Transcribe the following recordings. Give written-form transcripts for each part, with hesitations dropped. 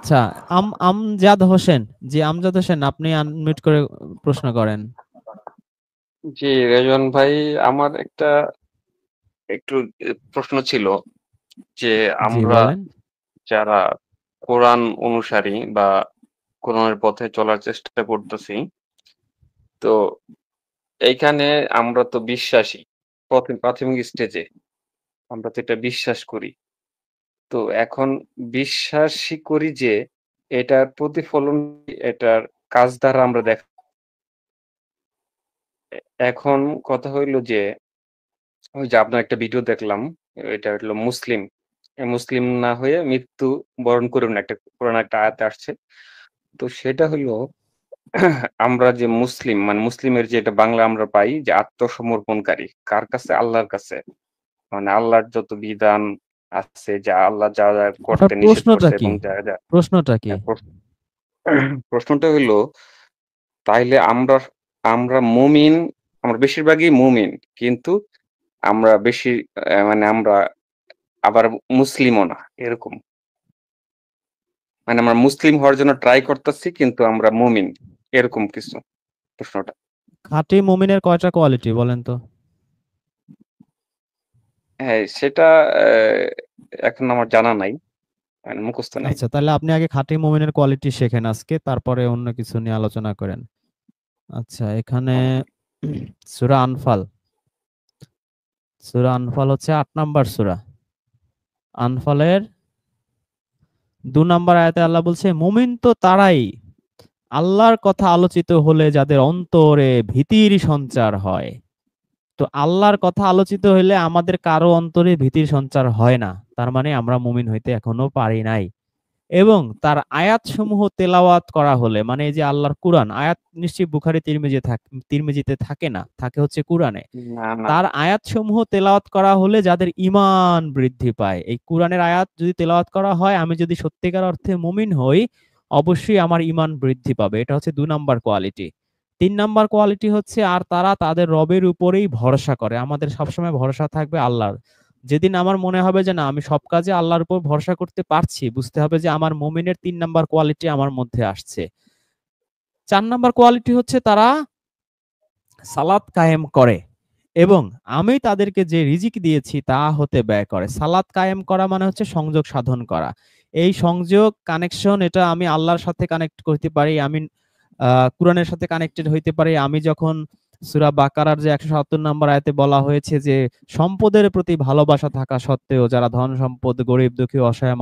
আচ্ছা, আমজাদ হোসেন, জি আমজাদ হোসেন, আপনি আনমিউট করে প্রশ্ন করেন। জি রেজন ভাই, আমার একটু প্রশ্ন ছিল যে জি আমরা বলেন। যারা কোরআন অনুসারী বা কোরআনের পথে চলার চেষ্টা করতেছি, তো এইখানে আমরা তো বিশ্বাসী, প্রাথমিক স্টেজে আমরা তো এটা বিশ্বাস করি। তো এখন বিশ্বাসই করি যে এটার প্রতিফলন এটার কাজ দ্বারা আমরা এখন কথা হইল যে ওই যে আপনার একটা ভিডিও দেখলাম, এটা হলো মুসলিম মুসলিম না হয়ে মৃত্যু বরণ করুন, একটা কোরআন একটা আয়াতে আসছে। তো সেটা হলো আমরা যে মুসলিম, মানে মুসলিমের যে এটা বাংলা আমরা পাই যে আত্মসমর্পণকারী কার কাছে? আল্লাহর কাছে। মানে আল্লাহর যত বিধান আছে, যা আল্লাহ যা যা আপনার করতে নিষেধ প্রশ্নটা করছে কি? এবং যা যা প্রশ্নটা কি? হ্যাঁ, প্রশ্নটা হইলো, তাইলে আমরা আমরা মুমিন, আমরা বেশিরভাগই মুমিন, কিন্তু আমরা বেশি মানে আমরা আবার মুসলিমও না, এরকম। মানে আমরা মুসলিম হওয়ার জন্য ট্রাই করতেছি, কিন্তু আমরা মুমিন, এরকম কিছু প্রশ্নটা। খাঁটি মুমিনের কয়টা কোয়ালিটি বলেন তো? হ্যাঁ, সেটা এখন আমার জানা নাই, মানে মুখস্থ নাই। আচ্ছা, তাহলে আপনি আগে খাঁটি মুমিনের কোয়ালিটি শেখেন আজকে, তারপরে অন্য কিছু নিয়ে আলোচনা করেন। আচ্ছা, এখানে হুম। সূরা আনফাল, সূরা আনফাল হচ্ছে ৮ নাম্বার সূরা। আনফালের ২ নাম্বার আয়াতে আল্লাহ বলছে, মুমিন তো তারাই আল্লাহর কথা আলোচিত হলে যাদের অন্তরে ভীতির সঞ্চার হয়। তো আল্লাহর কথা আলোচিত হইলে আমাদের কারো অন্তরে ভীতির সঞ্চার হয় না, তার মানে আমরা মুমিন হইতে এখনো পারি নাই। এবং তার আয়াতসমূহ তেলাওয়াত করা হলে, মানে এই যে আল্লাহর কুরআন আয়াত, নিশ্চয়ই বুখারী তিরমিজিতে থাকে না, থাকে হচ্ছে কুরআনে। না না। তার আয়াতসমূহ তেলাওয়াত করা হলে যাদের ঈমান বৃদ্ধি পায়। এই কুরআনের আয়াত যদি তেলাওয়াত করা হয়, আমি যদি সত্যিকার অর্থে মুমিন হই, অবশ্যই আমার ঈমান বৃদ্ধি পাবে। এটা হচ্ছে ২ নাম্বার কোয়ালিটি। ৩ নাম্বার কোয়ালিটি হচ্ছে, আর তারা তাদের রবের উপরেই ভরসা করে। আমাদের সবসময় ভরসা থাকবে আল্লাহর। যেদিন আমার মনে হবে যে না, আমি সব কাজে আল্লাহর উপর ভরসা করতে পারছি, বুঝতে হবে যে আমার মুমিনের ৩ নাম্বার কোয়ালিটি আমার মধ্যে আসছে। ৪ নাম্বার কোয়ালিটি হচ্ছে তারা সালাত কায়েম করে এবং আমি তাদেরকে যে রিজিক দিয়েছি তা হতে ব্যয় করে। সালাত কায়েম করা মানে হচ্ছে সংযোগ সাধন করা। এই সংযোগ, কানেকশন, এটা আমি আল্লাহর সাথে কানেক্ট করতে পারি, আমি কুরআনের সাথে কানেক্টেড হইতে পারি। আমি যখন সূরা বাকারার যে ১৭০ নম্বর আয়াতে বলা হয়েছে যে সম্পদের প্রতি ভালোবাসা থাকা সত্ত্বেও যারা ধন সম্পদ, গরিব দুঃখী অসহায়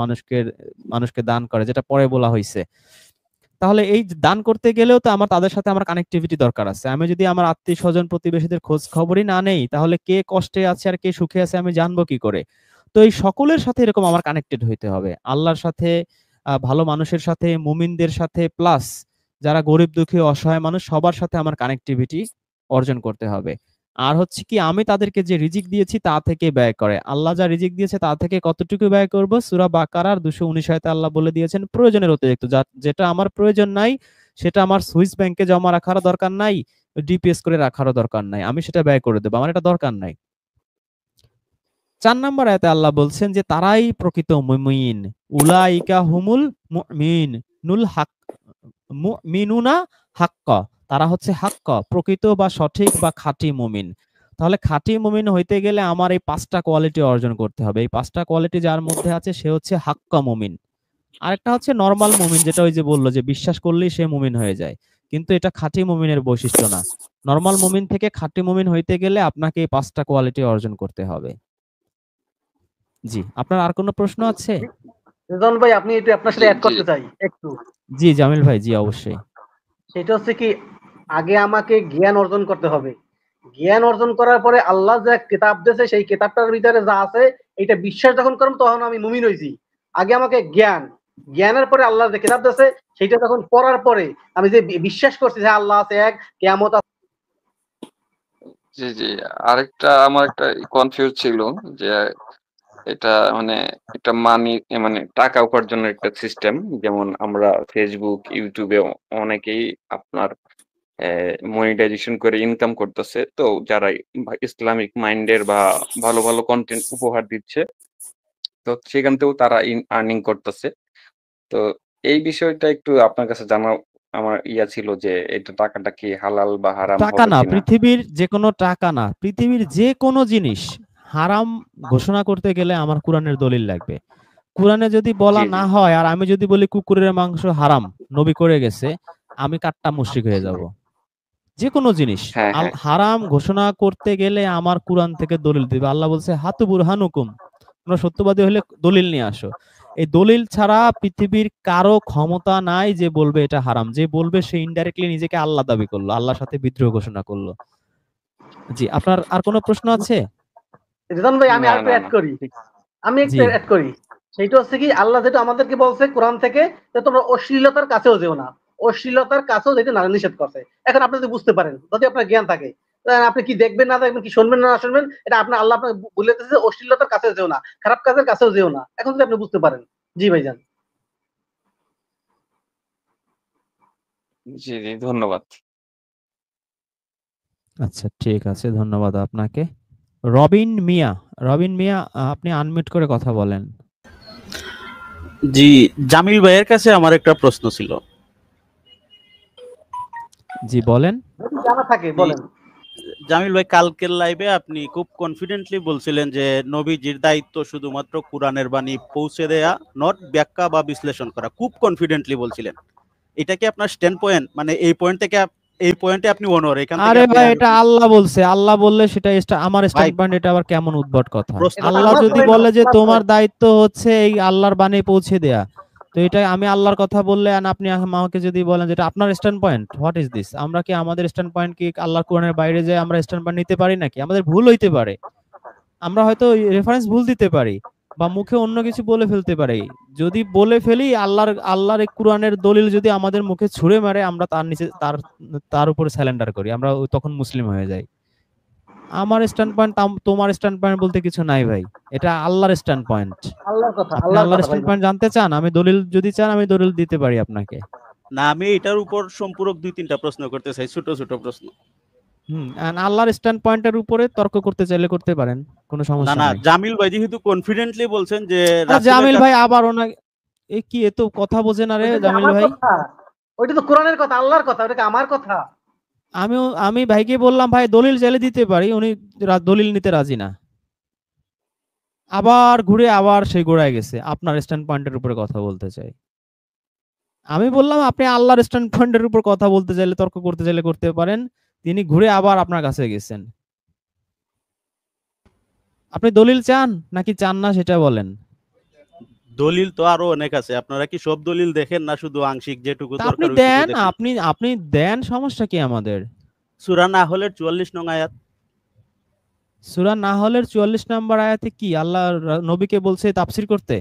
মানুষকে দান করে, যেটা পরে বলা হয়েছে, তাহলে এই দান করতে গেলেও তো আমার তাদের সাথে আমার কানেক্টিভিটি দরকার আছে। আমি যদি আমার আত্মীয় স্বজন প্রতিবেশীদের খোঁজ খবরই না নেই, তাহলে কে কষ্টে আছে আর কে সুখে আছে আমি জানবো কি করে? তো এই সকলের সাথে এরকম আমার কানেক্টেড হইতে হবে, আল্লাহর সাথে, ভালো মানুষের সাথে, মুমিনদের সাথে, প্লাস যারা গরিব দুঃখী অসহায় মানুষ সবার সাথে আমার কানেক্টিভিটি অর্জন করতে হবে। আর হচ্ছে কি, আমি তাদেরকে যে রিজিক দিয়েছি তা থেকে ব্যয় করে। আল্লাহ যা রিজিক দিয়েছে তা থেকে কতটুকু ব্যয় করব? সূরা বাকারার ২১৯ আয়াতে আল্লাহ বলে দিয়েছেন প্রয়োজনের অতিরিক্ত। যেটা আমার প্রয়োজন নাই, সেটা আমার সুইস ব্যাংকে জমা রাখারও দরকার নাই, ডিপিএস করে রাখারও দরকার নাই, আমি সেটা ব্যয় করে দেবো, আমার এটা দরকার নাই। ৪ নম্বর আয়াতে আল্লাহ বলছেন যে তারাই প্রকৃত মুমিন, উলাইকা হুমুল মুমিনুল হক, মুমিনুনা হাক্কা, তারা হচ্ছে হাক্কা, প্রকৃত বা সঠিক বা খাঁটি মুমিন। তাহলে খাঁটি মুমিন হইতে গেলে আমার এই ৫টা কোয়ালিটি অর্জন করতে হবে। এই ৫টা কোয়ালিটি যার মধ্যে আছে সে হচ্ছে হাক্কা মুমিন। আরেকটা হচ্ছে নরমাল মুমিন, যেটা ওই যে বললো যে বিশ্বাস করলেই সে মুমিন হয়ে যায়, কিন্তু এটা খাঁটি মুমিনের বৈশিষ্ট্য না। নরমাল মুমিন থেকে খাঁটি মুমিন হইতে গেলে আপনাকে এই ৫টা কোয়ালিটি অর্জন করতে হবে। জি, আপনার আর কোনো প্রশ্ন আছে? রেজন ভাই, আপনি এটা আপনার জি সাথে অ্যাড জি। করতে চাই একটু। জি জামিল ভাই, জি অবশ্যই। সেটা হচ্ছে কি, আগে আমাকে জ্ঞান অর্জন করতে হবে। জ্ঞান অর্জন করার পরে আল্লাহ যে কিতাব দিয়েছে সেই কিতাবটার ভিতরে যা আছে এটা বিশ্বাস যখন করব তখন আমি মুমিন হইছি। আগে আমাকে জ্ঞানের পরে আল্লাহ যে কিতাব দিয়েছে সেটা যখন পড়ার পরে আমি যে বিশ্বাস করছি যে আল্লাহ আছে এক, কিয়ামত আছে। জি জি। আরেকটা আমার একটা কনফিউজ ছিল যে এটা মানে একটা মানে টাকা উপার্জনের একটা সিস্টেম, যেমন আমরা ফেসবুক, ইউটিউবে অনেকেই আপনার মনিটাইজেশন করে ইনকাম করতেছে। তো যারা ইসলামিক মাইন্ডের বা ভালো ভালো কন্টেন্ট উপহার দিচ্ছে, তো সেখান থেকেও তারা আর্নিং করতেছে। তো এই বিষয়টা একটু আপনার কাছে জানা আমার ইয়া ছিল যে এটা টাকাটা কি হালাল বা হারাম টাকা হবে না, কিনা? পৃথিবীর যেকোনো টাকা না, পৃথিবীর যেকোনো জিনিস হারাম ঘোষণা করতে গেলে আমার কোরআনের দলিল লাগবে। কোরআনে যদি বলা জি, জি। না হয় আর আমি যদি বলি কুকুরের মাংস হারাম, নবী করে গেছে, আমি কাট্টা মুশরিক হয়ে যাব। যেকোনো জিনিস হ্যাঁ, আল হ্যাঁ। হারাম ঘোষণা করতে গেলে আমার কোরআন থেকে দলিল দিবে। আল্লাহ বলছে হাতু বুরহানুকুম, তোমরা সত্যবাদী হলে দলিল নিয়ে আসো। এই দলিল ছাড়া পৃথিবীর কারো ক্ষমতা নাই যে বলবে এটা হারাম। যে বলবে সে ইনডাইরেক্টলি নিজেকে আল্লাহ দাবি করলো, আল্লাহর সাথে বিদ্রোহ ঘোষণা করলো। জি, আপনার আর কোনো প্রশ্ন আছে? রিদওয়ান ভাই, আমি না, আরেকটু না, অ্যাড না। করি। ঠিক আমি একটু জি, অ্যাড করি। সেইটা হচ্ছে কি, আল্লাহ যেটা আমাদেরকে বলছে কোরআন থেকে, যে তোমরা অশ্লীলতার কাছেও যেও না। অশ্লীলতার কাছেও যেতে না নিষেধ করছে। এখন আপনি যদি বুঝতে পারেন, যদি আপনার জ্ঞান থাকে, তাহলে আপনি কি দেখবেন না দেখবেন, কি শুনবেন না শুনবেন, এটা আপনার আল্লাহ আপনাকে বলে দিতেছে অশ্লীলতার কাছে যেও না, খারাপ কাজের কাছেও যেও না। এখন যদি আপনি বুঝতে পারেন। জি ভাইজান। জি, জি, ধন্যবাদ। আচ্ছা ঠিক আছে, ধন্যবাদ আপনাকে। রবিন মিয়া, রবিন মিয়া, আপনি আনমিউট করে কথা বলেন। জি, জামিল ভাইয়ের কাছে আমার একটা প্রশ্ন ছিল। জি বলেন। যদি জানা থাকে জি, বলেন। জামিল ভাই, কালকের লাইভে আপনি খুব কনফিডেন্টলি বলছিলেন যে নবীজির দায়িত্ব শুধুমাত্র কোরআনের বাণী পৌঁছে দেয়া, নট ব্যাখ্যা বা বিশ্লেষণ করা। খুব কনফিডেন্টলি বলছিলেন। এটা কি আপনার স্ট্যান্ড পয়েন্ট? মানে এই পয়েন্ট থেকে এই পয়েন্টে আপনি অনর, এখান থেকে আরে আপনি ভাই, এটা আল্লাহ বলছে, আল্লাহ বললে সেটা আমার ভাই স্ট্যান্ড পয়েন্ট, এটা আবার কেমন উদ্ভট কথা? প্রশ্ন এটা তো আল্লাহ আমার যদি পয়েন্ট, বলে যে আমার তোমার পয়েন্ট। দায়িত্ব হচ্ছে এই আল্লাহর বাণী পৌঁছে দেয়া, তো এটা আমি আল্লাহর কথা বললে আর আপনি আমাকে যদি বলেন যেটা আপনার stand point, what is this? আমরা কি আমাদের স্ট্যান্ড পয়েন্ট কি আল্লাহর কোরআনের বাইরে যে আমরা স্ট্যান্ড পয়েন্ট নিতে পারি নাকি? আমাদের ভুল হইতে পারে, আমরা হয়তো রেফারেন্স ভুল দিতে পারি, বা মুখে অন্য কিছু বলে ফেলতে পারি। যদি বলে ফেলি আল্লাহর এই কোরআনের দলিল যদি আমাদের মুখে ছুঁড়ে মারে, আমরা তার নিচে তার উপরে স্যালেন্ডার করি, আমরা তখন মুসলিম হয়ে যাই। আমার স্ট্যান্ড পয়েন্ট তোমার স্ট্যান্ড পয়েন্ট বলতে কিছু নাই ভাই, এটা আল্লাহর স্ট্যান্ড পয়েন্ট। আল্লাহর কথা, আপনি আল্লাহর আল্লাহর কথা স্ট্যান্ড ভাইজান। পয়েন্ট জানতে চান? আমি দলিল যদি চান আমি দলিল দিতে পারি আপনাকে। না, আমি এটার উপর সম্পূরক 2-3টা প্রশ্ন করতে চাই, ছোট ছোট প্রশ্ন। আল্লাহর স্ট্যান্ড পয়েন্টের উপরে তর্ক করতে চাইলে করতে পারেন, কোনো না সমস্যা না, নাই। জামিল ভাই যেহেতু কনফিডেন্টলি বলছেন যে আরে রাসূলের জামিল কাছে, ভাই আবার ওনাকে, এ কি এত কথা বোঝে না রে ওইটা কি জামিল আমার ভাই? কথা? ওইটা তো কোরআনের কথা, আল্লাহর কথা, ওটা কি আমার কথা? আমি ভাইকে বললাম ভাই দলিল চাইলে দিতে পারি, উনি দলিল নিতে রাজি না। আবার ঘুরে আবার সেই গোড়ায় গেছে, আপনার স্ট্যান্ড পয়েন্টের উপরে কথা বলতে চাই। আমি বললাম আপনি আল্লাহর স্ট্যান্ড পয়েন্টের উপর কথা বলতে চাইলে, তর্ক করতে চাইলে করতে পারেন। তিনি ঘুরে আবার আপনার কাছে গেছেন। আপনি দলিল চান নাকি চান না সেটা বলেন। দলিল তো আরো অনেক আছে। আপনারা কি সব দলিল দেখেন না শুধু আংশিক যেটুকু তা আপনি দরকার ওইটুকু দেন, দেখেন? আপনি দেন, সমস্যা কি আমাদের? সূরা নাহলের 44 নং আয়াত। সূরা নাহলের 44 নম্বর আয়াতে কি আল্লাহ নবীকে বলছে তাফসীর করতে?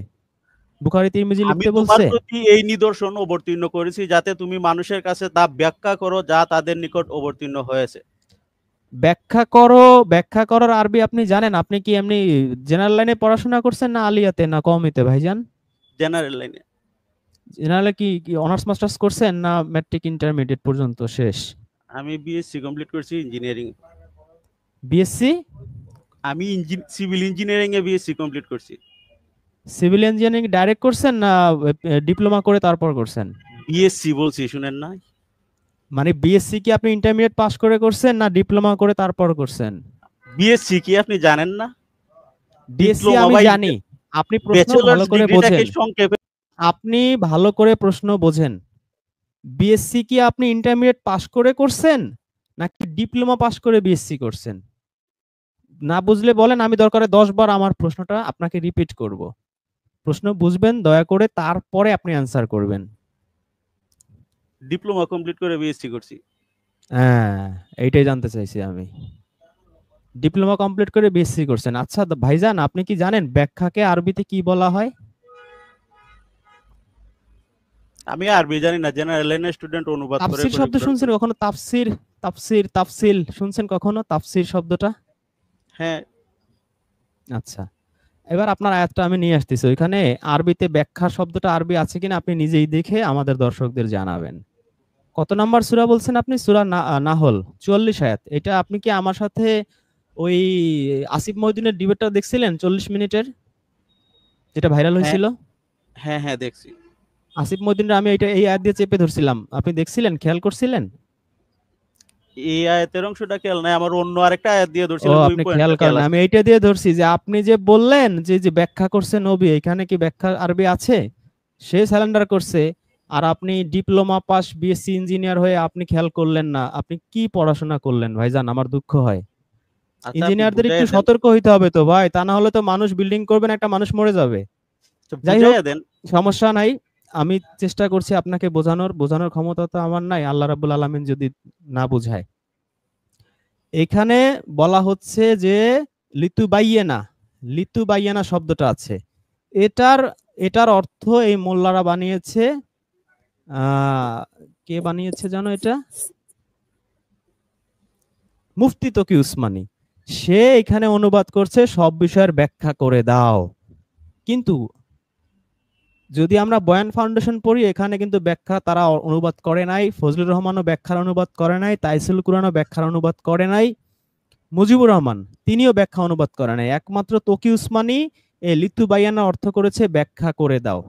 বুখারী তিরমিজি আমি লিখতে তোমার বলছে? প্রতি এই নিদর্শন অবতীর্ণ করেছি যাতে তুমি মানুষের কাছে তা ব্যাখ্যা করো যা তাদের নিকট অবতীর্ণ হয়েছে। ব্যাখ্যা করো, ব্যাখ্যা করার আরবি আপনি জানেন? আপনি কি এমনি জেনারেল লাইনে পড়াশোনা করছেন না আলিয়াতে না কওমিতে ভাইজান? জেনারেল লাইনে। জেনারেলে কি অনার্স মাস্টার্স করছেন না ম্যাট্রিক ইন্টারমিডিয়েট পর্যন্ত শেষ? আমি বিএসসি কমপ্লিট করছি ইঞ্জিনিয়ারিং। বিএসসি? আমি সিভিল ইঞ্জিনিয়ারিং এ বিএসসি কমপ্লিট করছি। সিভিল ইঞ্জিনিয়ারিং ডাইরেক্ট করছেন না ডিপ্লোমা করে তারপর করছেন? বিএসসি বলছি, শুনেন না? মানে বিএসসি কি আপনি ইন্টারমিডিয়েট পাস করে করছেন না ডিপ্লোমা করে তারপর করছেন? বিএসসি কি আপনি জানেন না? বিএসসি ডিপ্লোমা আমি বা জানি, আপনি প্রশ্ন ভালো ব্যাচেলার্স করে ডিগ্রিটাকে বোঝেন। সংক্ষেপে। আপনি ভালো করে প্রশ্ন বোঝেন। বিএসসি কি আপনি ইন্টারমিডিয়েট পাস করে করছেন নাকি ডিপ্লোমা পাস করে বিএসসি করছেন? না বুঝলে বলেন, আমি দরকারে 10 বার আমার প্রশ্নটা আপনাকে রিপিট করব। প্রশ্ন বুঝবেন দয়া করে, তারপরে আপনি অ্যান্সার করবেন। ডিপ্লোমা কমপ্লিট করে বিএসসি করছি। হ্যাঁ, এইটাই জানতে চাইছি আমি। ডিপ্লোমা কমপ্লিট করে বিএসসি করছেন। আচ্ছা ভাইজান, আপনি কি জানেন ব্যাখ্যাকে আরবিতে কি বলা হয়? আমি আরবি জানি না, জেনারেল লাইনের স্টুডেন্ট অনুবাদ করে তাফসির করে শব্দ কোরআন শুনছেন পড়ি। কখনো? তাফসির, তাফসির, তাফসিল শুনছেন কখনো তাফসির শব্দটা? হ্যাঁ। আচ্ছা, এবার আপনার আয়াতটা আমি নিয়ে আসতেছি। ওইখানে আরবিতে ব্যাখ্যা শব্দটা আরবি আছে কিনা আপনি নিজেই দেখে আমাদের দর্শকদের জানাবেন। কত নাম্বার সূরা বলছেন আপনি? সূরা নাহল 44 আয়াত। এটা আপনি কি আমার সাথে ওই আসিফ মহিউদ্দিনের ডিবেটটা দেখছিলেন 40 মিনিটের, যেটা ভাইরাল হ্যাঁ হয়েছিল? হ্যাঁ হ্যাঁ দেখছি। আসিফ মদিনের আমি এই আয়াত দিয়ে চেপে ধরছিলাম, আপনি দেখছিলেন, খেয়াল করছিলেন? এই আয়াতের অংশটা খেয়াল নাই, আমার অন্য আরেকটা আয়াত দিয়ে ও ধরছিলেন, ওই আপনি পয়েন্টটা খেয়াল খেয়াল করেন, আছে। আমি এইটা দিয়ে ধরছি যে আপনি যে বললেন যে ব্যাখ্যা করছে নবী, এখানে কি ব্যাখ্যা আরবি আছে? সে স্যালেন্ডার করছে, আর আপনি ডিপ্লোমা পাস বিএসসি ইঞ্জিনিয়ার হয়ে আপনি খেয়াল করলেন না। আপনি কি পড়াশোনা করলেন ভাইজান? আমার দুঃখ হয়। আচ্ছা, আপনি ইঞ্জিনিয়ারদের একটু বুঝাইয়া দেন, সতর্ক হইতে হবে তো ভাই, তা না হলে তো মানুষ বিল্ডিং করবেন, একটা মানুষ মরে যাবে। যাই হোক, বুঝাইয়া দেন। সমস্যা নাই, আমি চেষ্টা করছি আপনাকে বোঝানোর ক্ষমতা তো আমার নাই, আল্লাহ রাব্বুল আলামিন যদি না বুঝায়। এখানে বলা হচ্ছে যে লিতুবাইয়েনা শব্দটা আছে, এটার এটার অর্থ এই মোল্লারা বানিয়েছে। কে বানিয়েছে জানো এটা? মুফতি তকি উসমানী। সে এখানে অনুবাদ করছে সব বিষয়ের ব্যাখ্যা করে দাও। কিন্তু যদি আমরা বয়ান ফাউন্ডেশন পড়ি, এখানে কিন্তু ব্যাখ্যা তারা অনুবাদ করে নাই। ফজলুর রহমানও ব্যাখ্যার অনুবাদ করে নাই, তাইসুল কুরআনও ব্যাখ্যার অনুবাদ করে নাই, মুজিবুর রহমান তিনিও ব্যাখ্যা অনুবাদ করে নাই। একমাত্র তকি উসমানী এই লিতুবাইয়ানা অর্থ করেছে ব্যাখ্যা করে দাও।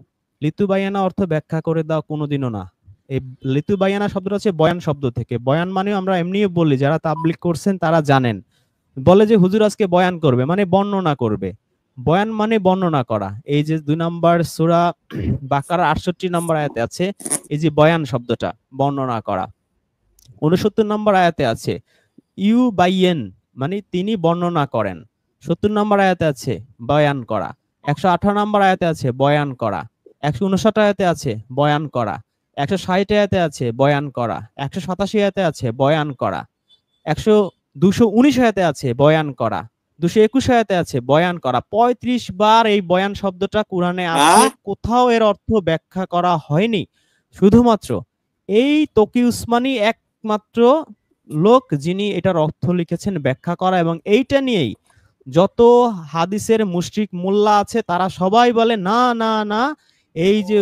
লিতুবাইয়ানা অর্থ ব্যাখ্যা করে দাও কোনোদিনও না। এই লিতুবাইয়ানা শব্দটা হচ্ছে বয়ান শব্দ থেকে। বয়ান মানেও আমরা এমনিও বলি, যারা তাবলিগ করছেন তারা জানেন, বলে যে হুজুর আজকে বয়ান করবে, মানে বর্ণনা করবে। বয়ান মানে বর্ণনা করা। এই যে 2 নম্বর সূরা বাকারা 68 নম্বর আয়াতে আছে এই যে বয়ান শব্দটা, বর্ণনা করা। 69 নম্বর আয়াতে আছে ইউ বাইয়েন, মানে তিনি বর্ণনা করেন। 70 নম্বর আয়াতে আছে বয়ান করা। 118 নম্বর আয়াতে আছে বয়ান করা। 159 আয়াতে আছে বয়ান করা। 160 আয়াতে আছে বয়ান করা। 187 আয়াতে আছে বয়ান করা। 219 আয়াতে আছে বয়ান করা। 221 আয়াতে আছে বয়ান করা। 35 বার এই বয়ান শব্দটা কোরআনে আছে, কোথাও এর অর্থ ব্যাখ্যা করা হয়নি। শুধুমাত্র এই তকি উসমানী একমাত্র লোক যিনি এটার অর্থ লিখেছেন ব্যাখ্যা করা, এবং এইটা নিয়েই যত হাদিসের মুশরিক মোল্লা আছে তারা সবাই বলে না না না, এই যে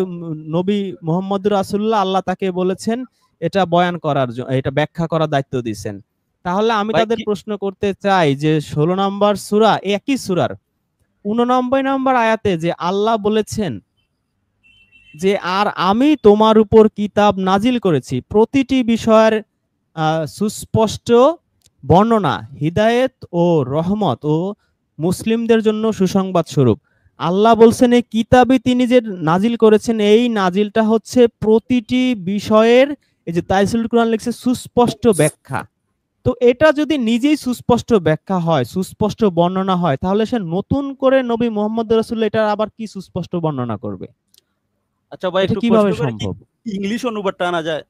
নবী মুহাম্মদ রাসূলুল্লাহ, আল্লাহ তাকে বলেছেন এটা বয়ান করার জন্য, এটা ব্যাখ্যা করার দায়িত্ব দিয়েছেন। তাহলে আমি ভাই তাদের কি প্রশ্ন করতে চাই যে 16 নম্বর সূরা, একই সূরার 89 নম্বর আয়াতে যে আল্লাহ বলেছেন যে আর আমি তোমার উপর কিতাব নাজিল করেছি প্রতিটি বিষয়ের সুস্পষ্ট বর্ণনা, হিদায়েত ও রহমত ও মুসলিমদের জন্য সুসংবাদ স্বরূপ। আল্লাহ বলছেন এই কিতাবই তিনি যে নাজিল করেছেন, এই নাজিলটা হচ্ছে প্রতিটি বিষয়ের, এই যে তাইসুল কুরআন লিখছে সুস্পষ্ট ব্যাখ্যা। তো এটা যদি নিজেই সুস্পষ্ট ব্যাখ্যা হয়, সুস্পষ্ট বর্ণনা হয়, তাহলে সে নতুন করে নবী মুহাম্মদ রাসূলুল্লাহ এটা আবার কি সুস্পষ্ট বর্ণনা করবে? আচ্ছা ভাই, এটা একটু কিভাবে প্রশ্ন করে কি সম্ভব? ইংলিশ অনুবাদটা আনা যায়?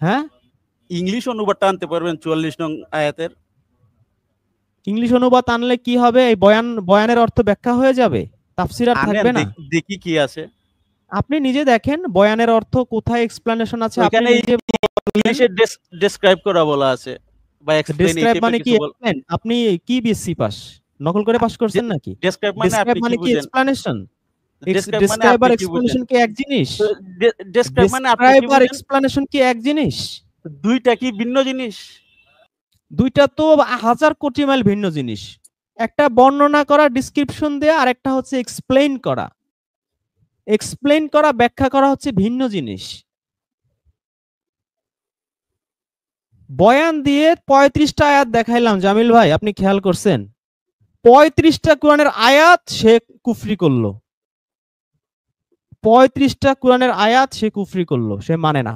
হ্যাঁ, ইংলিশ অনুবাদটা আনতে পারবেন 44 নং আয়াতের? ইংলিশ অনুবাদ আনলে কি হবে? এই বয়ানের অর্থ ব্যাখ্যা হয়ে যাবে, তাফসির আর আনেন, থাকবে না। দেখি কি আছে। আপনি নিজে দেখেন বয়ানের অর্থ কোথায় এক্সপ্লেনেশন আছে, আপনি ওইখানে নিজে ইংলিশে ডেসক্রাইব করা বলা আছে বা এক্সপ্লেইন এই ডেসক্রাইব টাইপের মানে কি কিছু বল। জানেন? আপনি কি বিএসসি পাস, নকল করে পাস করছেন নাকি? ডেসক্রাইব মানে ডেসক্রাইব আপনি কি মানে কি বুঝেন? এক্সপ্লেনেশন? ডেসক্রাইব মানে ডেসক্রাইব আপনি আর কি বুঝেন? এক্সপ্লেনেশন কি এক জিনিস? ডেসক্রাইব মানে আপনি কি ডেসক্রাইব আর বুঝেন? এক্সপ্লেনেশন কি এক জিনিস? দুইটা কি ভিন্ন জিনিস? দুইটা তো হাজার কোটি মাইল ভিন্ন জিনিস। একটা বর্ণনা করা, ডিসক্রিপশন দেয়া, আর একটা হচ্ছে এক্সপ্লেইন করা। এক্সপ্লেইন করা, ব্যাখ্যা করা হচ্ছে ভিন্ন জিনিস। বয়ান দিয়ে 35টা আয়াত দেখাইলাম জামিল ভাই, আপনি খেয়াল করছেন? 35টা কোরআনের আয়াত সে কুফরি করলো। 35টা কোরআনের আয়াত সে কুফরি করলো, সে মানে না।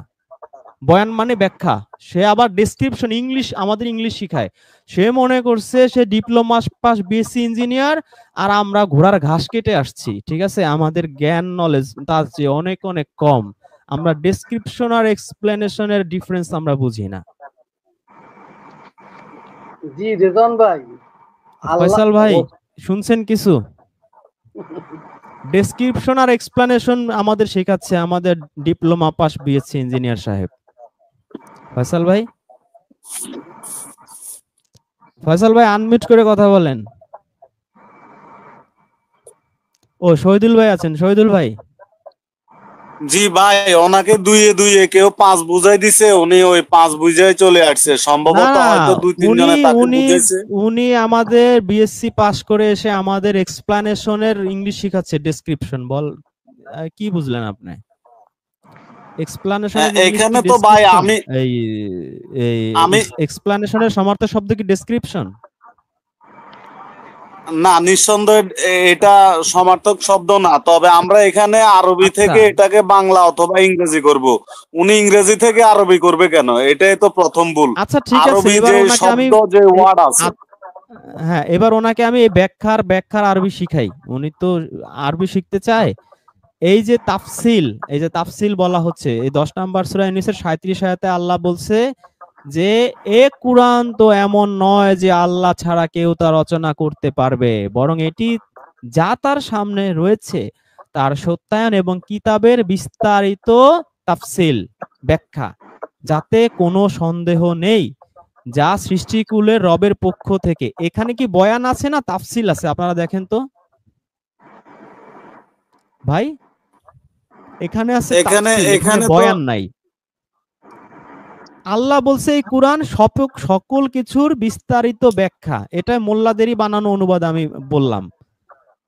বয়ান মানে ব্যাখ্যা। সে আবার ডেসক্রিপশন, ইংলিশ, আমাদের ইংলিশ শিখায়। সে মনে করছে সে ডিপ্লোমা পাস বিএসসি ইঞ্জিনিয়ার, আর আমরা ঘোড়ার ঘাস কেটে আসছি। ঠিক আছে, আমাদের জ্ঞান নলেজ তার চেয়ে অনেক অনেক কম। আমরা ডেসক্রিপশন আর এক্সপ্লেনেশনের ডিফারেন্স আমরা বুঝি না। জি রেজন ভাই, ফয়সাল ভাই শুনছেন কিছু? ডেসক্রিপশন আর এক্সপ্লেনেশন আমাদের শেখাচ্ছে আমাদের ডিপ্লোমা পাস বিএসসি ইঞ্জিনিয়ার সাহেব। ফয়সাল ভাই, ফয়সাল ভাই আনমিউট করে কথা বলেন। ও শহীদুল ভাই আছেন, শহীদুল ভাই। জি ভাই, ওনাকে দুইয়ে দুইয়ে কেউ 5 বুঝাই দিছে, উনি ওই 5 বুঝাই চলে আসছে। সম্ভবত হয়তো 2-3 জনে তাকে বুঝাইছে। উনি আমাদের বিএসসি পাস করে এসে আমাদের এক্সপ্লেনেশনের ইংলিশ শিখাচ্ছে, ডেসক্রিপশন বল, কি বুঝলেন আপনি? এক্সপ্লানেশনের ইংলিশ এখানে কি তো ভাই ডেসক্রিপশন? আমি এই আমি এক্সপ্লানেশনের সমার্থক শব্দ কি ডেসক্রিপশন? না, নিঃসন্দেহে এটা সমার্থক শব্দ না, তবে আমরা এখানে আরবি আচ্ছা থেকে এটাকে বাংলা অথবা ইংরেজি করব। উনি ইংরেজি থেকে আরবি করবে কেন? এটাই তো প্রথম ভুল। আচ্ছা ঠিক আছে, আরবি এবার যে ওনাকে আমি শব্দ যে ওয়ার্ড আছে, হ্যাঁ এবার ওনাকে আমি এই ব্যাখ্যার আরবি শিখাই। উনি তো আরবি শিখতে চায়। এই যে তাফসিল বলা হচ্ছে, এই 10 নম্বর সূরা ইউনূসের 37 আয়াতে আল্লাহ বলছে যে এ কুরআন তো এমন নয় যে আল্লাহ ছাড়া কেউ তা রচনা করতে পারবে, বরং এটি যা তার সামনে রয়েছে তার সত্যায়ন এবং কিতাবের বিস্তারিত তাফসিল, ব্যাখ্যা, যাতে কোনো সন্দেহ নেই, যা সৃষ্টিকুলের রবের পক্ষ থেকে। এখানে কি বয়ান আছে না তাফসিল আছে? আপনারা দেখেন তো ভাই, এখানে আছে এখানে তাফসিল, এখানে এখানে তো বয়ান নাই। আল্লাহ বলছে এই কুরআন সকল কিছুর বিস্তারিত ব্যাখ্যা। এটা মোল্লাদেরই বানানো অনুবাদ আমি বললাম।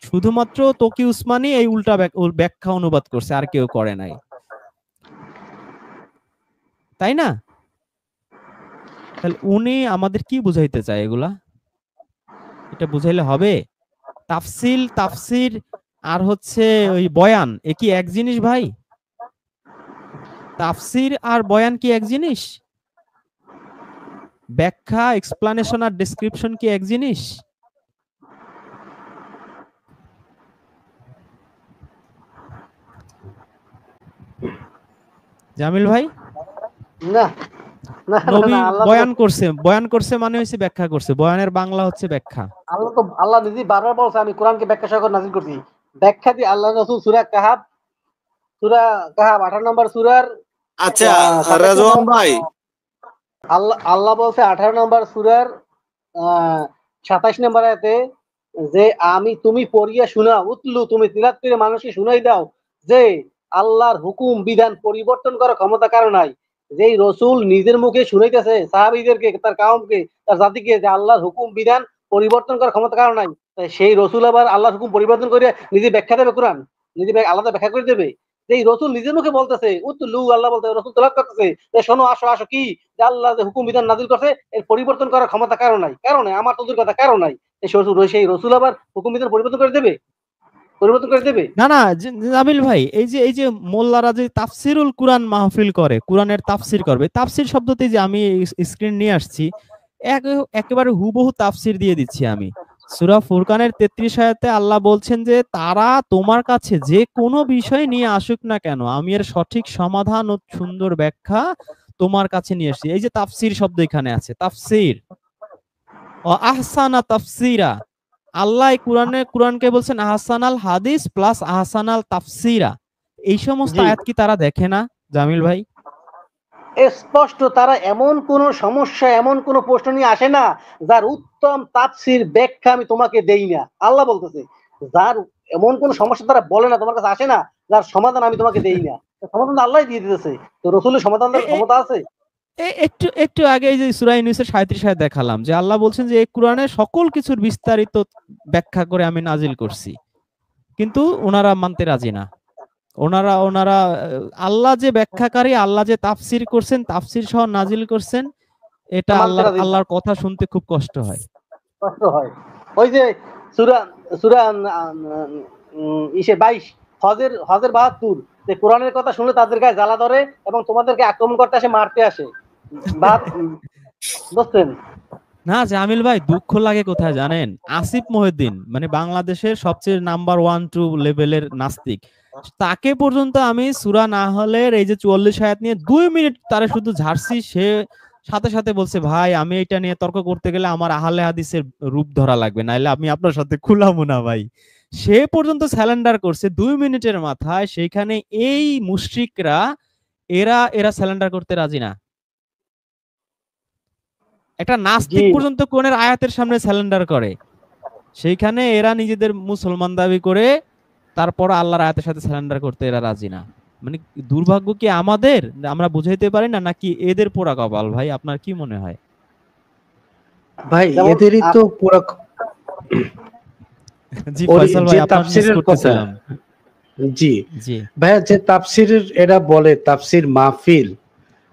শুধুমাত্র তকি উসমানী এই উল্টা ব্যাখ্যা অনুবাদ করছে, আর কেউ করে নাই, তাই না? তাহলে উনি আমাদের কি বুঝাইতে চায় এগুলা? এটা বুঝাইলে হবে? তাফসির আর হচ্ছে ওই বয়ান, এ কি এক জিনিস ভাই? তাফসির আর বয়ান কি এক জিনিস? ব্যাখ্যা, এক্সপ্লানেশন আর ডেসক্রিপশন কি এক জিনিস? জামিল ভাই, না না নবী না, আল্লাহ বয়ান করছে মানে হচ্ছে ব্যাখ্যা করছে। বয়ানের বাংলা হচ্ছে ব্যাখ্যা। আল্লাহ নিজে বারবার বলছে আমি কোরআনকে ব্যাখ্যা সহ নাযিল করছি। ব্যাখ্যা দিয়ে আল্লাহ রাসূল সূরা কাহাব 18 নম্বর সূরার আচ্ছা 27 রেজওয়ান ভাই, আল্লাহ বলছে 18 নম্বর সূরার 27 নম্বর আয়াতে যে তুমি পড়িয়া শোনাও, উতলু, তুমি তিলাওয়াত করে মানুষকে শুনাই দাও যে আল্লাহর হুকুম বিধান পরিবর্তন করার ক্ষমতা কারো নাই। যেই রসুল নিজের মুখে শুনাইতেছে সাহাবীদেরকে, তার কাউমকে, তার জাতিকে যে আল্লাহর হুকুম বিধান পরিবর্তন করার ক্ষমতা কারো নাই, সেই রসুল আবার আল্লাহর হুকুম পরিবর্তন করে নিজে ব্যাখ্যা দেবে কোরআন? নিজে আলাদা ব্যাখ্যা করে দেবে? এই রসুল নিজের মুখে বলতেছে উতলু, আল্লাহ বলতে রসুল তেলাওয়াত করতেছে যে শোনো, আসো আসো, কি যে আল্লাহ যে হুকুম বিধান নাযিল করছে এর পরিবর্তন করার ক্ষমতা কারো নাই, কারো নাই, আমার তোদের কথা কারো নাই। সেই রসুল আবার হুকুম বিধান পরিবর্তন করে দেবে? পরিবর্তন করে দেবে? না না জামিল ভাই, এই যে মোল্লারা যে তাফসিরুল কুরআন মাহফিল করে, কুরআনের তাফসির করবে, তাফসির শব্দতে যে আমি স্ক্রিন নিয়ে আসছি, একেবারে হুবহু তাফসির দিয়ে দিচ্ছি আমি। সূরা ফুরকানের 33 আয়াতে আল্লাহ বলছেন যে তারা তোমার কাছে যে কোনো বিষয় নিয়ে আসুক না কেন, আমি এর সঠিক সমাধান ও সুন্দর ব্যাখ্যা তোমার কাছে নিয়ে আসছি। এই যে তাফসির শব্দ এখানে আছে, তাফসির ও আহসানা তাফসিরা। আল্লাহ কুরআনকে বলছেন আহসানাল হাদিস প্লাস আহসানাল তাফসিরা। এই সমস্ত জি, আয়াত কি তারা দেখে না জামিল ভাই? স্পষ্ট তারা এমন কোন সমস্যা, এমন কোন প্রশ্ন নিয়ে আসে না যার উত্তম তাফসির ব্যাখ্যা আমি তোমাকে দেই না। আল্লাহ বলতেছে যার এমন কোন সমস্যা তারা বলে না, তোমার কাছে আসে না, যার সমাধান আমি তোমাকে দেই না, সমাধান আল্লাহ দিয়ে দিতেছে। তো রসুলের সমাধান দেওয়ার ক্ষমতা আছে? একটু একটু আগে এই যে সূরা ইউনূসের 37 আয়াত দেখালাম যে আল্লাহ বলছেন যে এই কোরআনে সকল কিছুর বিস্তারিত ব্যাখ্যা করে আমি নাজিল করছি, কিন্তু ওনারা মানতে রাজি না। ওনারা আল্লাহ যে ব্যাখ্যাকারী, আল্লাহ যে তাফসির করছেন, তাফসির সহ নাজিল করছেন, এটা মানতে রাজি না, আল্লাহর কথা শুনতে খুব কষ্ট হয়। কষ্ট হয়। ওই যে সূরা সূরা 22 হজের 72, যে কোরআনের কথা শুনলে তাদের গায়ে জ্বালা ধরে এবং তোমাদেরকে আক্রমণ করতে আসে, মারতে আসে। বুঝছেন? না জামিল ভাই, দুঃখ লাগে কোথায় জানেন? আসিফ মহিউদ্দিন মানে বাংলাদেশের সবচেয়ে নাম্বার 1-2 লেভেলের নাস্তিক, তাকে পর্যন্ত আমি সূরা নাহলের এই যে 44 আয়াত নিয়ে 2 মিনিট তারে শুধু ঝাড়ছি, সে সাথে সাথে বলছে ভাই আমি এটা নিয়ে তর্ক করতে গেলে আমার আহলে হাদিসের রূপ ধরা লাগবে, নাইলে আমি আপনার সাথে খুলামু না ভাই। সে পর্যন্ত স্যালেন্ডার করছে 2 মিনিটের মাথায়। সেইখানে এই মুশরিকরা এরা স্যালেন্ডার করতে রাজি না। একটা নাস্তিক জি, পর্যন্ত কোরআনের আয়াতের সামনে স্যালেন্ডার করে, সেইখানে এরা নিজেদের মুসলমান দাবি করে তারপর আল্লাহর আয়াতের সাথে স্যালেন্ডার করতে এরা রাজি না। মানে দুর্ভাগ্য কি আমাদের, আমরা বুঝাইতে পারি না, নাকি এদের পোড়া কপাল? ভাই আপনার কি মনে হয়? ভাই যেমন এদেরই তো পুরো জি ফয়সাল ভাই, যে আপনার মিস তাফসিরের কথা, করতেছিলাম। জি জি ভাইয়া, যে তাফসিরের এরা বলে তাফসির মাহফিল,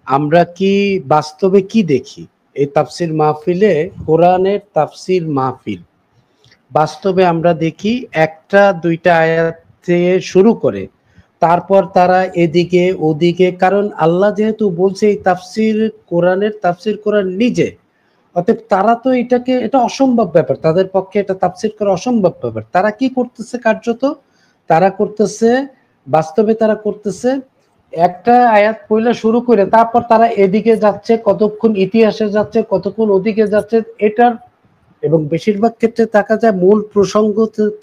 আমরা কি বাস্তবে কি দেখি? এই তাফসির মাহফিলে, কোরআনের তাফসির মাহফিল, বাস্তবে আমরা দেখি একটা দুইটা আয়াত থেকে শুরু করে তারপর তারা এদিকে ওদিকে, কারণ আল্লাহ যেহেতু বলছে এই তাফসির কোরআনের তাফসির কোরআন নিজে, অতএব তারা তো এটা অসম্ভব ব্যাপার, তাদের পক্ষে এটা তাফসির করা অসম্ভব ব্যাপার। তারা কি করতেছে কার্যত? তারা করতেছে, বাস্তবে তারা করতেছে একটা আয়াত পয়লা শুরু করে তারপর তারা এদিকে যাচ্ছে, কতক্ষণ ইতিহাসে যাচ্ছে, কতক্ষণ ওদিকে যাচ্ছে, এটার এবং বেশিরভাগ ক্ষেত্রে দেখা যায় মূল প্রসঙ্গ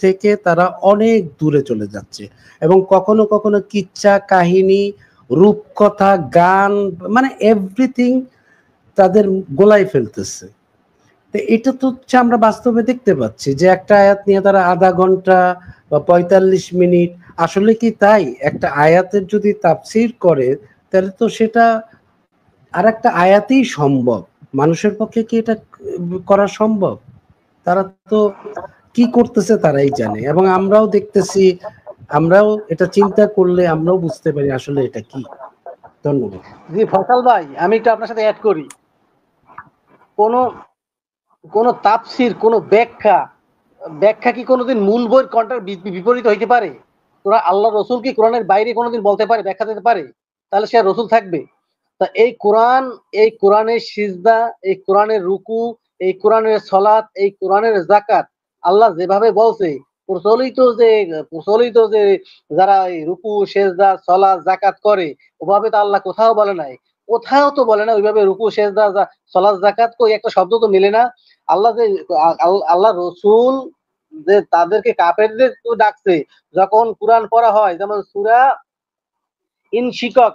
থেকে তারা অনেক দূরে চলে যাচ্ছে, এবং কখনো কখনো কিচ্ছা কাহিনী, রূপকথা, গান, মানে এভরিথিং তাদের গোলায় ফেলতেছে। তো এটা তো হচ্ছে আমরা বাস্তবে দেখতে পাচ্ছি যে একটা আয়াত নিয়ে তারা আধা ঘন্টা বা ৪৫ মিনিট, আসলে কি তাই? একটা আয়াতের যদি তাফসির করে তাহলে তো সেটা আর একটা আয়াতেই সম্ভব, মানুষের পক্ষে কি এটা করা সম্ভব? তারা তো কি করতেছে তারাই জানে, এবং আমরাও দেখতেছি, আমরাও এটা চিন্তা করলে আমরাও বুঝতে পারি আসলে এটা কি। ধন্যবাদ। জি ফয়সাল ভাই, আমি একটু আপনার সাথে অ্যাড করি। কোন কোন তাফসির, কোন ব্যাখ্যা কি কোনোদিন মূল বইয়ের কন্টার বিপরীত হইতে পারে? তোরা আল্লাহ রসুল কি কোরআনের বাইরে কোনোদিন বলতে পারে, ব্যাখ্যা দিতে পারে? তাহলে সে রসুল থাকবে? তা এই কোরআনের সিজদা, এই কোরআনের রুকু, এই কোরআনের সলাত, এই কোরআনের জাকাত আল্লাহ যেভাবে বলছে, প্রচলিত যে যারা এই রুকু সেজদা সলাত জাকাত করে, ওভাবে তো আল্লাহ কোথাও বলে নাই। কোথাও তো বলে না ওইভাবে রুকু সেজদা সলাত জাকাত, কই একটা শব্দ তো মিলে না। আল্লাহ যে আল্লাহ রসুল যে তাদেরকে কাফেরদের ডাকছে, যখন কোরআন পড়া হয়, যেমন সূরা ইনশিকক,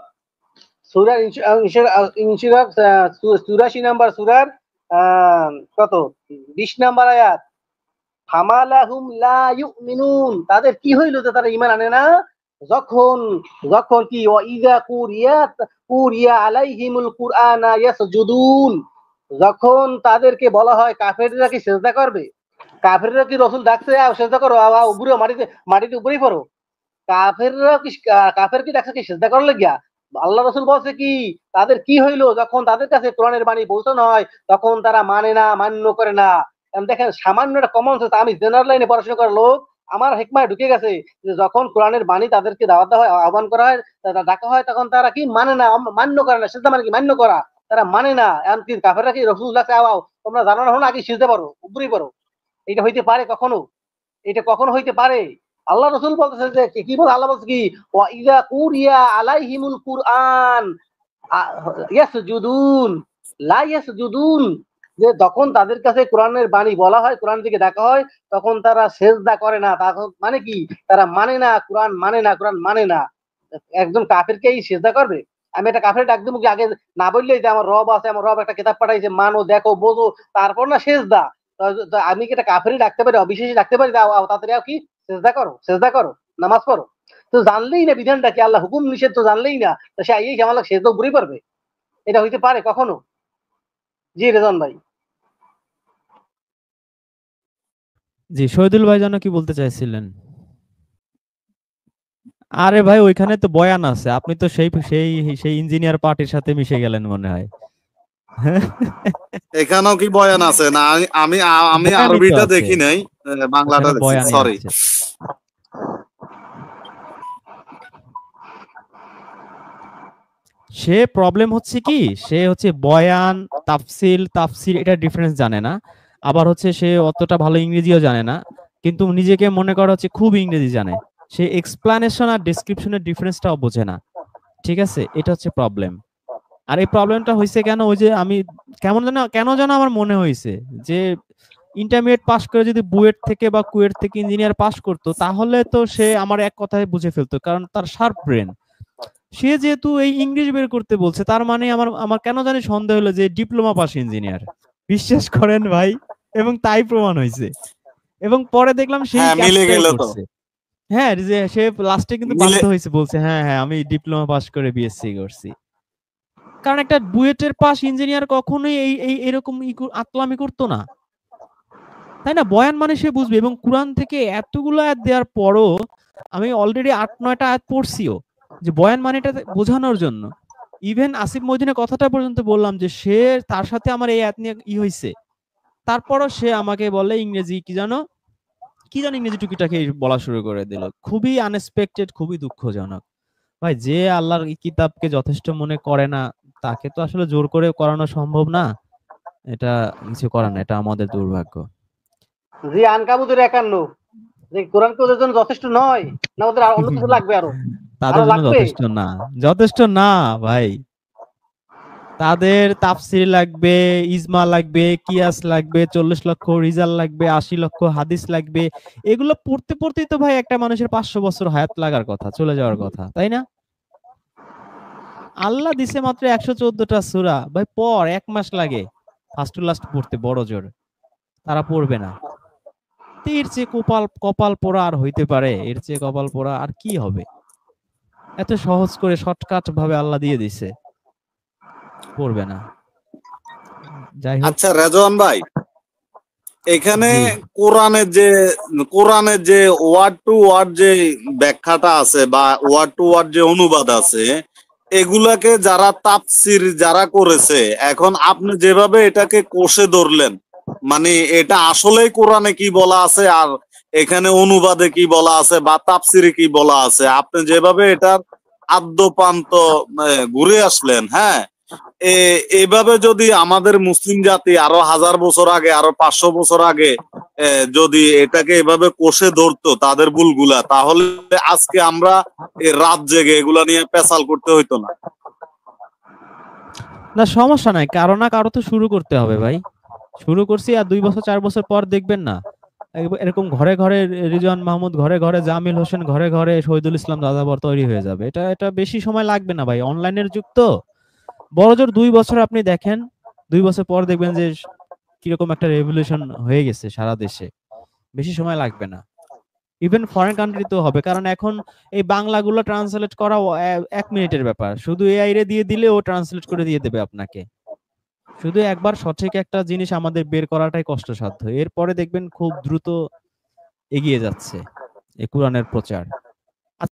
সূরার ইনশিকক ৮৪ নাম্বার সূরার কত ২০ নাম্বার আয়াত, ফামালাহুম লা ইউমিনুন, তাদের কি হইল যে তারা ঈমান আনে না? যখন যখন কি ওয়াইযা কুরিয়া আলাইহিমুল কুরআনা ইয়াসজুদুন, যখন তাদেরকে বলা হয় কাফেররা কি সিজদা করবে, কাফেররা কি রসুল ডাকছে সিজদা করো, উপরে মাটিতে উপরেই পড়ো, কাফের কি ডাকছে কি সিজদা করার লাগিয়া? আল্লাহ রসুল বলছে কি তাদের কি হইলো যখন তাদের কাছে কোরআনের বাণী পৌঁছানো হয় তখন তারা মানে না, মান্য করে না। দেখেন সামান্য একটা কমন সেন্স, আমি জেনারেল লাইনে পড়াশোনা করার লোক, আমার হেকমায় ঢুকে গেছে যে যখন কোরআনের বাণী তাদেরকে দাওয়াত দেওয়া হয়, আহ্বান করা হয়, ডাকা হয়, তখন তারা কি মানে না, মান্য করে না। সিজদা মানে কি মান্য করা, তারা মানে না। এমনকি কাফেররা কি রসুল লাগছে আও তোমরা জানো না, হলো আগে সিজদা পারো, উপরেই পারো। এটা হইতে পারে কখনো? এটা কখনো হইতে পারে? আল্লাহ রসুল বলতেছে যে কি বলে, আল্লাহ বলছে কি ওয়াইযা কুরিয়া আলাইহিমুল কুরআন ইয়াসজুদুন লা ইয়াসজুদুন, যে যখন তাদের কাছে কোরআনের বাণী বলা হয়, কোরআন দিকে ডাকা হয়, তখন তারা সেজদা করে না। তখন মানে কি? তারা মানে না, কোরআন মানে না, কোরআন মানে না। একজন কাফেরকেই সেজদা করবে? আমি একটা কাফের ডাক দেবো কি আগে না বললেই যে আমার রব আছে, আমার রব একটা কিতাব পাঠাইছে, মানো দেখো বোঝো, তারপর না সেজদা? আমি কি একটা কাফেরই ডাকতে পারি, অবিশ্বাসী ডাকতে পারি তাড়াতাড়ি কি সেজদা করো, সেজদা করো, নামাজ পড়ো? তো জানলেই না বিধানটা কি, আল্লাহ হুকুম নিষেধ তো জানলেই না, তো সে আইয়েই আমার সেজদা বুড়ি পারবে? এটা হইতে পারে কখনো? জি রেজন ভাই। জি শহীদুল ভাই যেন কি বলতে চাইছিলেন? আরে ভাই ওইখানে তো বয়ান আছে, আপনি তো সেই সেই সেই ইঞ্জিনিয়ার পার্টির সাথে মিশে গেলেন মনে হয়। এখানেও কি বয়ান আছে না? আমি আমি বয়ানই তো আরবিটা আছে, দেখি নাই, বাংলাটা ওখানে দেখছি, বয়ানই সরি। আছে। সে প্রবলেম হচ্ছে কি, সে হচ্ছে বয়ান তাফসির এটা ডিফারেন্স জানে না, আবার হচ্ছে সে অতটা ভালো ইংরেজিও জানে না, কিন্তু নিজেকে মনে করা হচ্ছে খুব ইংরেজি জানে, সে এক্সপ্লানেশন আর ডেসক্রিপশনের ডিফারেন্সটাও বোঝে না। ঠিক আছে, এটা হচ্ছে প্রবলেম। আর এই প্রবলেমটা হয়েছে কেন, ওই যে আমি কেন যেন আমার মনে হয়েছে যে ইন্টারমিডিয়েট পাস করে যদি বুয়েট থেকে বা কুয়েট থেকে ইঞ্জিনিয়ার পাস করতো তাহলে তো সে আমার এক কথায় বুঝে ফেলতো, কারণ তার শার্প ব্রেন। সে যেহেতু এই ইংলিশ বের করতে বলছে, তার মানে আমার আমার কেন জানি সন্দেহ হলো যে ডিপ্লোমা পাস ইঞ্জিনিয়ার। বিশ্বাস করেন ভাই, এবং তাই প্রমাণ হয়েছে। এবং পরে দেখলাম সেই হ্যাঁ, মিলে কাজটাই গেল তো, করছে। হ্যাঁ, যে সে লাস্টে কিন্তু মিলে। বাধ্য হয়েছে, বলছে হ্যাঁ হ্যাঁ আমি ডিপ্লোমা পাস করে বিএসসি করছি। কারণ একটা বুয়েটের পাস ইঞ্জিনিয়ার কখনোই এই এরকম আতলামি করতো না, তাই না? বয়ান মানে সে বুঝবে, এবং কোরআন থেকে এতগুলো আয়াত দেওয়ার পরও আমি অলরেডি 8-9টা আয়াত পড়ছিও যে বয়ান মানেটা বোঝানোর জন্য। ইভেন আসিফ মহিউদ্দিনের কথাটা পর্যন্ত বললাম যে সে তার সাথে আমার এই আয়াত নিয়ে হইছে, তারপরও সে আমাকে বলে ইংরেজি কি জানো ইংরেজি টুকিটাকি বলা শুরু করে দিল। খুবই আনএক্সপেক্টেড, খুবই দুঃখজনক। ভাই যে আল্লাহর কিতাবকে যথেষ্ট মনে করে না তাকে তো আসলে জোর করে করানো সম্ভব না, এটা কিছু করার না, এটা আমাদের দুর্ভাগ্য। জি আনকাবুতের 51 যে কোরআন কি ওদের জন্য যথেষ্ট নয়, না ওদের অন্য কিছু লাগবে আরো তাদের জন্য লাগবে? যথেষ্ট না ভাই, তাদের তাফসির লাগবে, ইজমা লাগবে, কিয়াস লাগবে, 40 লক্ষ রিজাল লাগবে, 80 লক্ষ হাদিস লাগবে। এগুলো পড়তে পড়তেই তো ভাই একটা মানুষের 500 বছর হায়াত লাগার কথা, চলে যাওয়ার কথা, তাই না? আল্লাহ দিছে মাত্র 114টা সূরা, ভাই পড় 1 মাস লাগে ফার্স্ট টু লাস্ট পড়তে, বড় জোর তারা পড়বে না। তো এর চেয়ে কপাল পোড়া আর হইতে পারে? এর চেয়ে কপাল পোড়া আর কি হবে? এত সহজ করে শর্টকাট ভাবে আল্লাহ দিয়ে দিছে, পড়বে না। যাই হোক, আচ্ছা রেজওয়ান ভাই, এখানে জি কোরআনের যে ওয়ার্ড টু ওয়ার্ড যে ব্যাখ্যাটা আছে বা ওয়ার্ড টু ওয়ার্ড যে অনুবাদ আছে, এগুলাকে যারা তাফসির যারা করেছে, এখন আপনি যেভাবে এটাকে কষে ধরলেন, মানে এটা আসলেই কোরআনে কি বলা আছে আর এখানে অনুবাদে কি বলা আছে বা তাফসিরে কি বলা আছে, আপনি যেভাবে এটার আদ্যপান্ত ঘুরে আসলেন, হ্যাঁ, এইভাবে যদি আমাদের মুসলিম জাতি আরো 1000 বছর আগে, আরো 500 বছর আগে যদি এটাকে এভাবে কষে ধরতো তাদের ভুলগুলা, তাহলে আজকে আমরা এই রাত জেগে এগুলা নিয়ে পেশাল করতে হইতো না। না সমস্যা নাই, কারো না কারো তো শুরু করতে হবে ভাই। শুরু করছি, আর 2 বছর 4 বছর পর দেখবেন না এরকম ঘরে ঘরে রিজওয়ান মাহমুদ, ঘরে ঘরে জামিল হোসেন, ঘরে ঘরে শহীদুল ইসলাম দাদাবর তৈরি হয়ে যাবে। এটা বেশি সময় লাগবে না ভাই, অনলাইনের যুগ তো। বড়জোর 2 বছর আপনি দেখেন, 2 বছর পর দেখবেন যে কিরকম একটা রেভলিউশন হয়ে গেছে সারা দেশে, বেশি সময় লাগবে না। ইভেন ফরেন কান্ট্রিতেও হবে, কারণ এখন এই বাংলাগুলো ট্রান্সলেট করা 1 মিনিটের ব্যাপার, শুধু এআই রে দিয়ে দিলে ও ট্রান্সলেট করে দিয়ে দেবে আপনাকে। শুধু একবার সঠিক একটা জিনিস আমাদের বের করাটাই কষ্টসাধ্য, এরপরে দেখবেন খুব দ্রুত এগিয়ে যাচ্ছে এই কোরআনের প্রচার।